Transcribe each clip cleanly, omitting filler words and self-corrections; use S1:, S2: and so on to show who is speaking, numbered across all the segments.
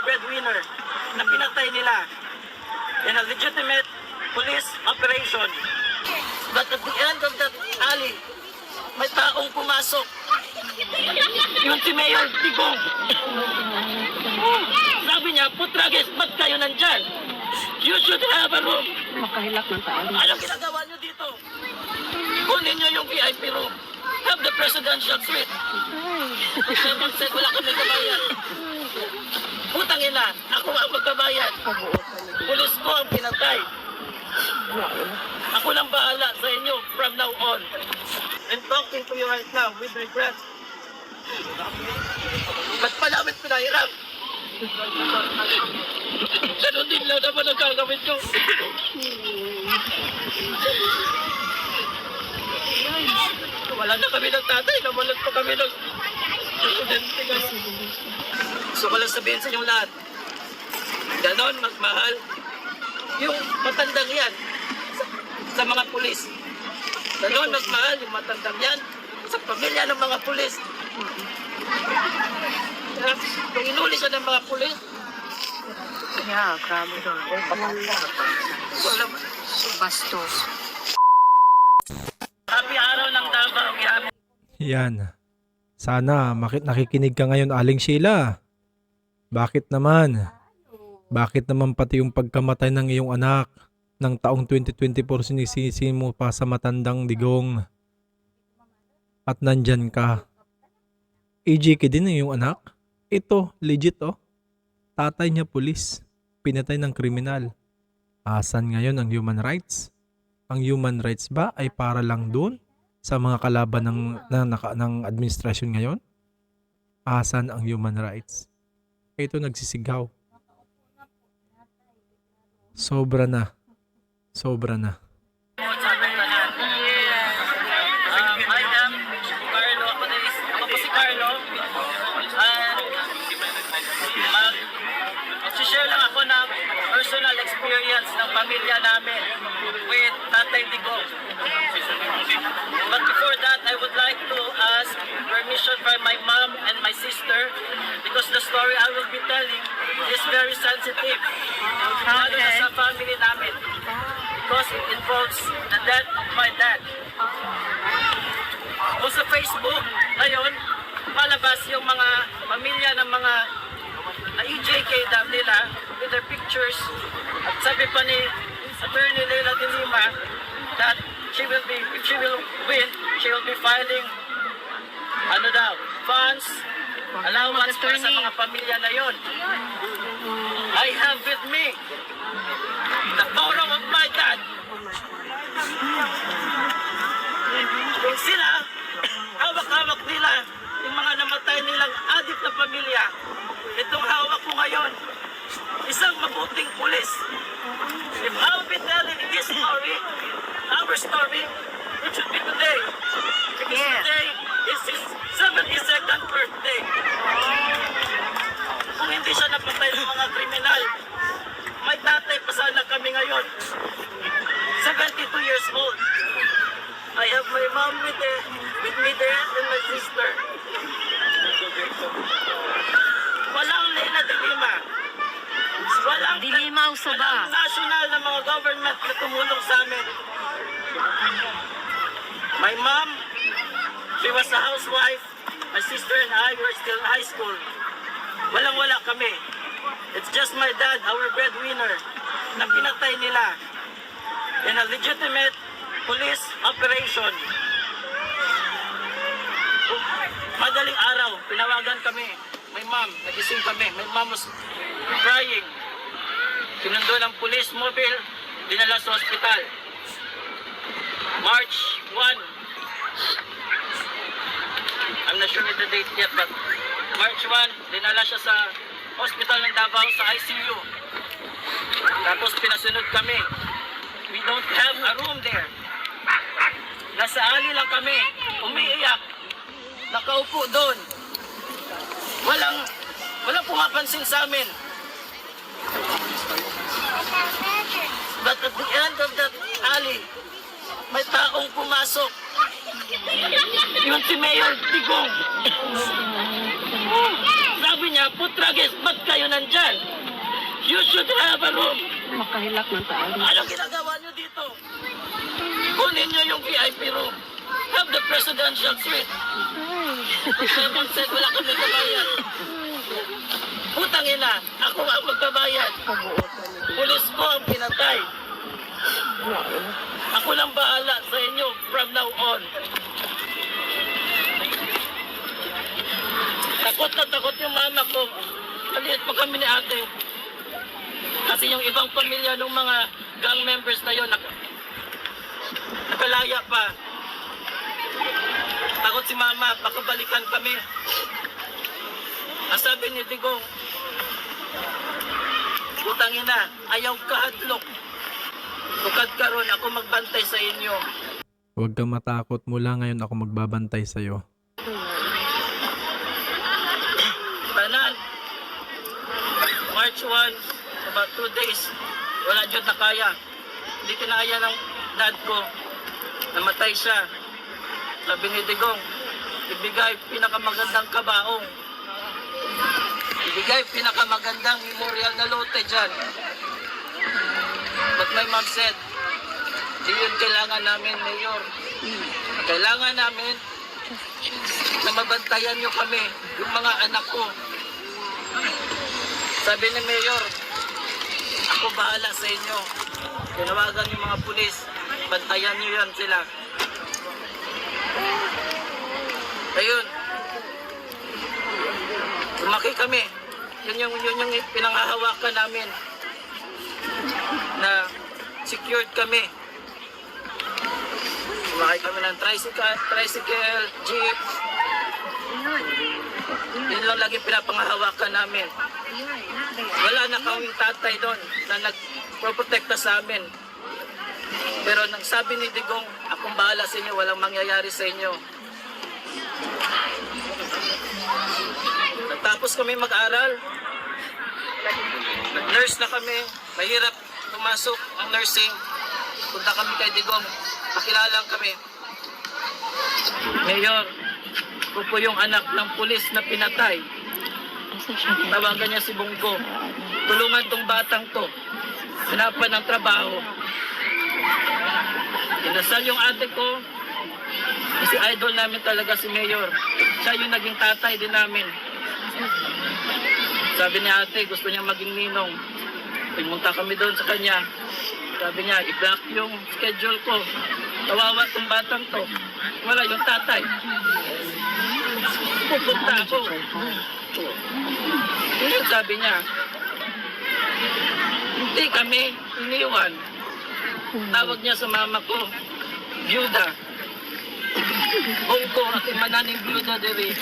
S1: breadwinner na pinatay nila in a legitimate police operation. But at the end of that alley, may taong pumasok. Yung si Mayor Digong. Sabi niya, Putrages, ba't kayo nandyan? You should have a room.
S2: Makahilak ng taal.
S1: Anong ginagawa niyo dito? Kunin niyo yung VIP room. Have the presidential suite. Kung said, wala kami kabayan. Putang ina, ako ang magkabayan. Pulis ko ang pinatay. Ako nang bahala sa inyo from now on. I'm talking to you right now with regret. Ba't pa namin pinahirap? Ganun din lang naman ang gagawin ko. Wala na kami ng tatay, nawalan pa kami ng presidente ngayon. So ko lang sabihin sa inyo lahat, ganon magmahal yung matandang yan sa mga pulis. Ganon magmahal yung matandang yan sa pamilya ng mga pulis. Kung inuli siya ng mga pulis,
S2: Yeah, grabe doon.
S1: wala.
S2: Bastos.
S1: Happy araw ng Davao.
S3: Yan. Sana nakikinig ka ngayon, Aling Sheila. Bakit naman? Bakit naman pati yung pagkamatay ng iyong anak ng taong 2024 sinisisi mo pa sa matandang Digong? At nandyan ka. AJK din yung anak. Ito, legit oh. Tatay niya pulis. Pinatay ng kriminal. Asan ngayon ang human rights? Ang human rights ba ay para lang doon sa mga kalaban ng administrasyon ngayon? Asan ang human rights? Ito nagsisigaw. Sobra na. Sobra na.
S1: I am Carlo. Ako po si Carlo. Mag-share lang ako ng personal experience ng pamilya namin with Tatay Digong. But before that, I would like to ask permission from my mom and my sister because the story I will be telling is very sensitive. Lalo na sa family namin because it involves the death of my dad. Kung sa Facebook, ngayon, palabas yung mga pamilya ng mga EJK dam nila with their pictures. At sabi pa ni Attorney Leila de Lima that if she will win, she will be filing funds, allowance para sa mga pamilya na yon. I have with me the photo of my dad. Kung sila, hawak-hawak nila yung mga namatay nilang adik na pamilya. Itong hawak ko ngayon, isang mabuting pulis. If I'll be telling his story, our story, it should be today. Because today is his 72nd birthday. Kung hindi siya napatay ng mga kriminal, may tatay pa sana kami ngayon. 72 years old. I have my mom with me there and my sister. Walang Leila de Lima. Walang
S2: Dilimaw sa ba?
S1: walang national na mga government na tumulong sa amin. My mom, she was a housewife. My sister and I were still in high school. Walang-wala kami. It's just my dad, our breadwinner, na pinatay nila in a legitimate police operation. Madaling araw, pinawagan kami. My mom, nagising kami. My mom was crying. Sinundo ng police mobile, dinala sa hospital. March 1. I'm not sure with the date yet, but March 1, dinala siya sa hospital ng Davao sa ICU. Tapos pinasunod kami. We don't have a room there. Nasa ali lang kami, umiiyak. Nakaupo doon. Walang pumapansin sa amin. But at the end of that alley, may taong pumasok. Yung si Mayor Digong. Sabi niya, Putrages, ba't kayo nandyan? You should have a room.
S2: Makahilak ng taas.
S1: Ano ginagawa nyo dito? Kunin nyo yung VIP room. Have the presidential suite. Simon said, wala kami babayad. Putang ina, ako ang magbabayad. Pulis ko ang pinatay. Ako nang bahala sa inyo from now on. Takot na takot yung mama ko. Maliit pa kami ni ate. Kasi yung ibang pamilya ng mga gang members na yun, nakalaya pa. Takot si mama, baka balikan kami. Ang sabi ni Digong, utangin na, ayaw kahadlok. Bukad karon ako magbantay sa inyo.
S3: Huwag kang matakot, mula ngayon ako magbabantay sa'yo.
S1: Tanan, March 1, about 2 days, wala dyan na kaya. Hindi kinaya ng dad ko. Namatay siya. Sabi ni Digong, ibigay pinakamagandang kabaong. Ibigay pinakamagandang memorial na lote dyan. But my mom said, di yun kailangan namin, Mayor. Kailangan namin na mabantayan nyo kami, yung mga anak ko. Sabi ni Mayor, ako bahala sa inyo. Tinawagan yung mga pulis, bantayan nyo yan sila. Ayun. Lumaki kami. Yun yung pinanghahawakan namin na secured kami. Lumaki kami ng tricycle, jeep. Yun lang lagi pinapanghahawakan namin. Wala na kaming tatay doon na nagproprotekta sa amin. Pero nang sabi ni Digong, akong bahala sa inyo, walang mangyayari sa inyo. Tapos kami mag-aral. Nurse na kami. Mahirap pumasok ang nursing. Punta kami kay Digong. Pakilalang kami. Mayor, ako po yung anak ng pulis na pinatay. Tawagan niya si Bungko. Tulungan tong batang to. Hanapan ng trabaho. Inasal yung ate ko. Kasi idol namin talaga si Mayor. Siya yung naging tatay din namin. Sabi ni ate, gusto niya maging ninong. Pumunta kami doon sa kanya. Sabi niya, i-block yung schedule ko. Kawawa tong batang to. Wala yung tatay. Pupunta ako. Yun sabi niya. Hindi kami iniwan. Tawag niya sa mama ko, byuda. Bungko, aking mananing byuda diri.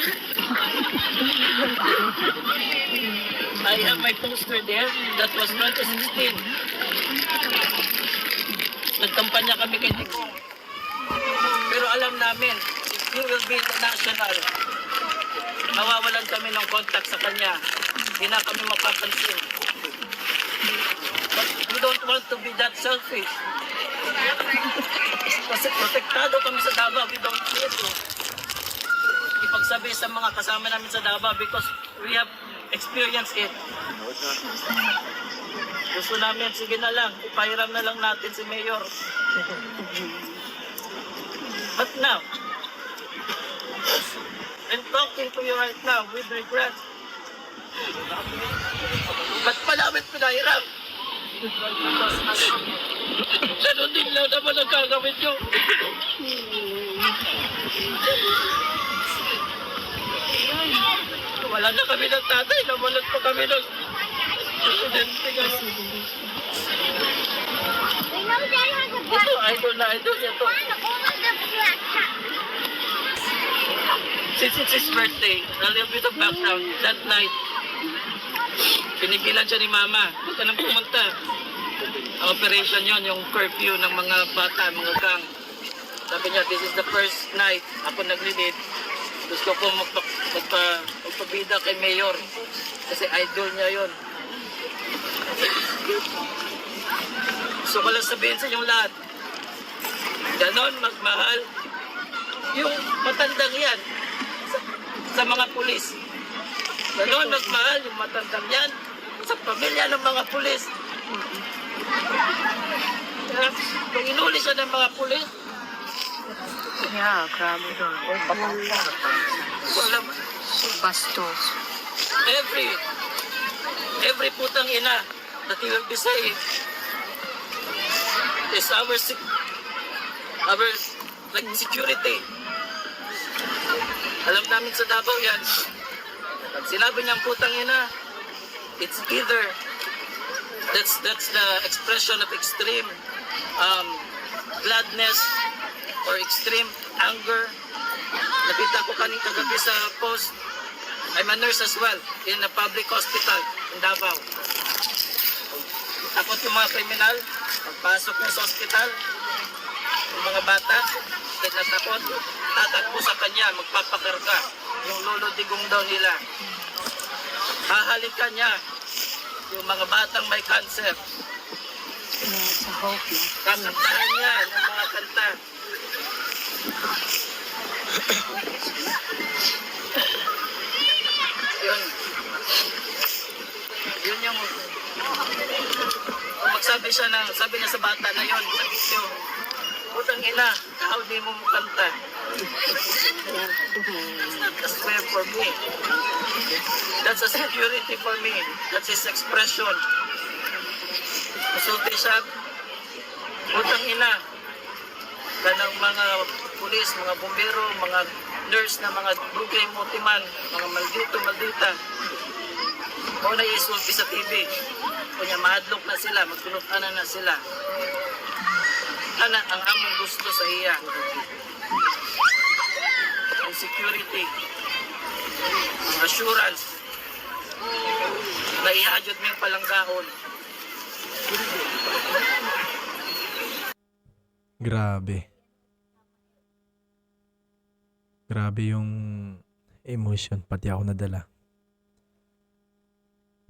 S1: I have my poster there. That was 2016. Nagkampanya kami kay Digong. Pero alam namin, he will be the national. Mawawalan kami ng contact sa kanya. Hindi na kami mapapansin. But we don't want to be that selfish. Kasi protektado kami sa Davao. We don't need to ipagsabi sa mga kasama namin sa Davao because we have experienced it. Gusto namin, sige na lang, ipahiram na lang natin si Mayor. But now, I'm talking to you right now with regret. Ba't pa namin pinahiram? Ganun din lang naman ang gagawin nyo. Wala na kami ng tatay, namulat pa kami ng presidente kasi. Ito, idol na idol niya to. Since it's his birthday, a little bit of background, that night, pinigilan siya ni Mama. Huwag ka nang pumunta. Ang operation yon, yung curfew ng mga bata, mga gang. Sabi niya, this is the first night ako naglilid. Gusto ko magpabida kay Mayor. Kasi idol niya yon. Gusto ko lang sabihin sa inyong lahat. Ganon, magmahal. Yung matandang yan sa mga pulis. Ganon, magmahal yung matandang yan sa pamilya ng mga pulis. Kung inuli siya ng mga pulis,
S2: Yeah, grabe doon.
S1: wala man.
S2: So bastos.
S1: Every putang ina that he will be saying is our like security. Alam namin sa Davao yan. Pag sinabi niyang putang ina, it's either that's the expression of extreme gladness or extreme anger. Nakita ko kanina kagabi sa post. I'm a nurse as well in a public hospital in Davao. Takot yung mga kriminal, pagpasok niya sa hospital, yung mga bata, kahit natakot, tatakbo sa kanya, magpapakarga. Yung lolo digong daw nila. Hahalikan niya yung mga batang may cancer.
S2: Yeah, sa hope, no?
S1: Kakantahan niya ng mga kanta. Yun. Yun yung kung magsabi siya sabi niya sa bata na yun sa video, putang ina, how di mo kanta? That's fair for me. That's a security for me. That's his expression. Masulti siya, putang ina, kanang mga pulis, mga bumbero, mga nurse na mga brugay motiman, mga maldita. O na isulti sa TV. Kunya mahadlok na sila, magtunutan na sila. Ana ang among gusto sa iya. Ang security, ang assurance, na ihajod ming palanggaon.
S3: Grabe. Grabe yung emotion, pati ako nadala.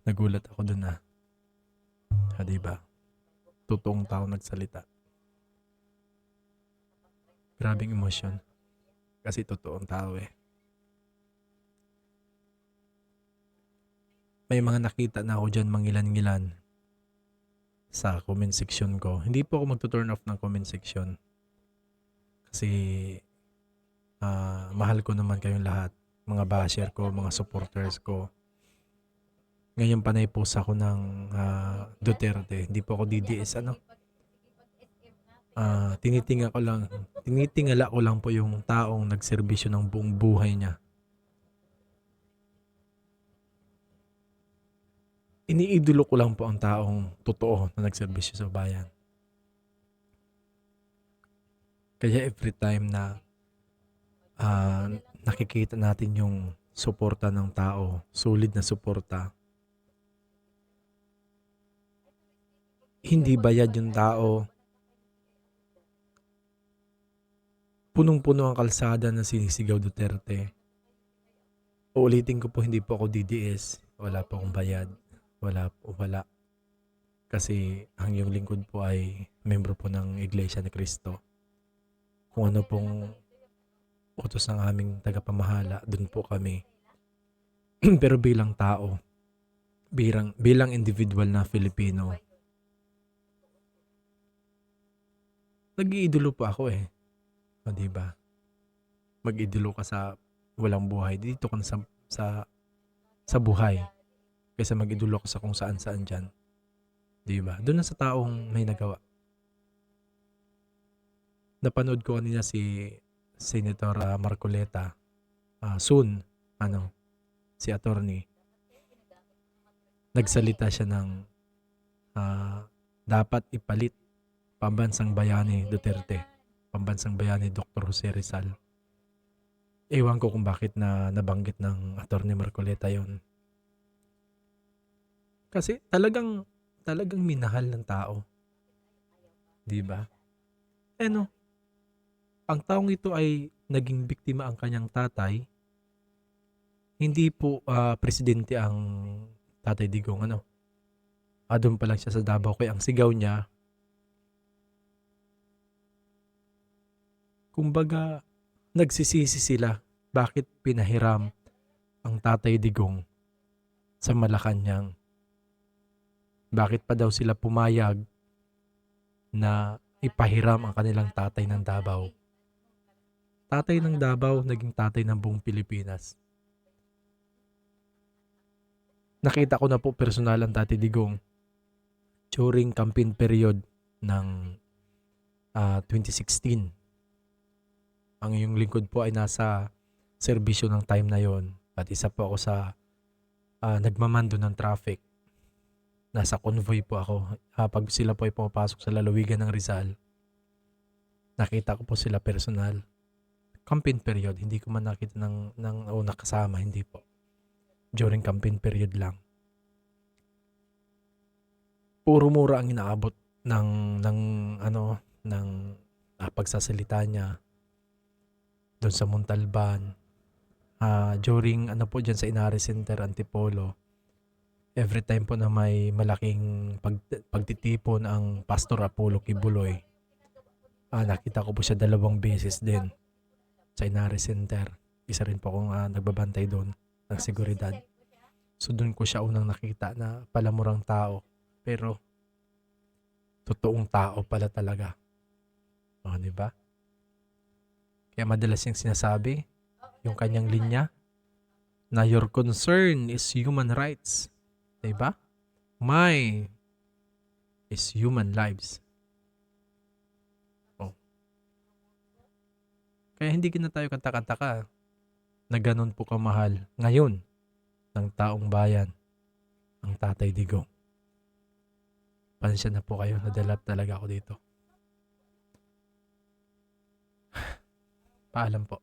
S3: Nagulat ako dun diba? Totoong tao nagsalita. Grabing emotion. Kasi totoong tao eh. May mga nakita na ako dyan mangilan-ngilan sa comment section ko. Hindi po ako magto-turn off ng comment section. Kasi mahal ko naman kayong lahat. Mga basher ko, mga supporters ko. Ngayon panay post ako ng Duterte. Hindi po ako DDS tinitingala ko lang po yung taong nagserbisyo ng buong buhay niya. Iniidolo ko lang po ang taong totoo na nagserbisyo sa bayan. Kaya every time na nakikita natin yung suporta ng tao, solid na suporta, hindi bayad yung tao. Punong-puno ang kalsada na sinisigaw Duterte. Uulitin ko po, hindi po ako DDS. Wala po akong bayad. Wala. Kasi ang iyong lingkod po ay membro po ng Iglesia ni Cristo. Kung ano pong utos ng aming tagapamahala, dun po kami. Pero bilang tao, bilang individual na Filipino, nag-iidolo po ako eh. O diba? Mag-idolo ka sa walang buhay. Dito ka na sa buhay. Kaysa mag-idolo ka sa kung saan-saan dyan. Diba? Doon na sa taong may nagawa. Napanood ko kanina si Senator Marcoleta. Si attorney. Nagsalita siya ng dapat ipalit Pambansang Bayani Duterte. Pambansang Bayani Dr. Jose Rizal. Ewan ko kung bakit nabanggit ng Attorney Marcoleta yon. Kasi talagang minahal ng tao. Di ba? Ang taong ito ay naging biktima ang kanyang tatay. Hindi po presidente ang Tatay Digong. Doon pa lang siya sa Davao. Kaya ang sigaw niya, kumbaga, nagsisisi sila bakit pinahiram ang Tatay Digong sa Malacanang. Bakit pa daw sila pumayag na ipahiram ang kanilang tatay ng Davao? Tatay ng Davao, naging tatay ng buong Pilipinas. Nakita ko na po personal ang Tati Digong during campaign period ng 2016. Ang iyong lingkod po ay nasa serbisyo ng time na yon at isa po ako sa nagmamando ng traffic. Nasa convoy po ako. Pag sila po ay pumapasok sa lalawigan ng Rizal, nakita ko po sila personal. Campaign period, hindi ko man nakita ng nakasama, hindi po. During campaign period lang. Puro mura ang inaabot ng pagsasalita niya doon sa Montalban. During po dyan sa Inares Center, Antipolo, every time po na may malaking pagtitipon ang Pastor Apollo Kibuloy, nakita ko po siya 2 beses din sa Inares Center. Isa rin po akong nagbabantay doon ng seguridad. So doon ko siya unang nakita na palamurang tao, pero totoong tao pala talaga. Di ba? Kaya madalas yung sinasabi, yung kanyang linya, na your concern is human rights. Di ba? My is human lives. Kaya hindi na tayo kataka-taka na ganun po kamahal ngayon ng taong bayan ang Tatay Digong. Pansya na po kayo, nadalap talaga ako dito. Paalam po.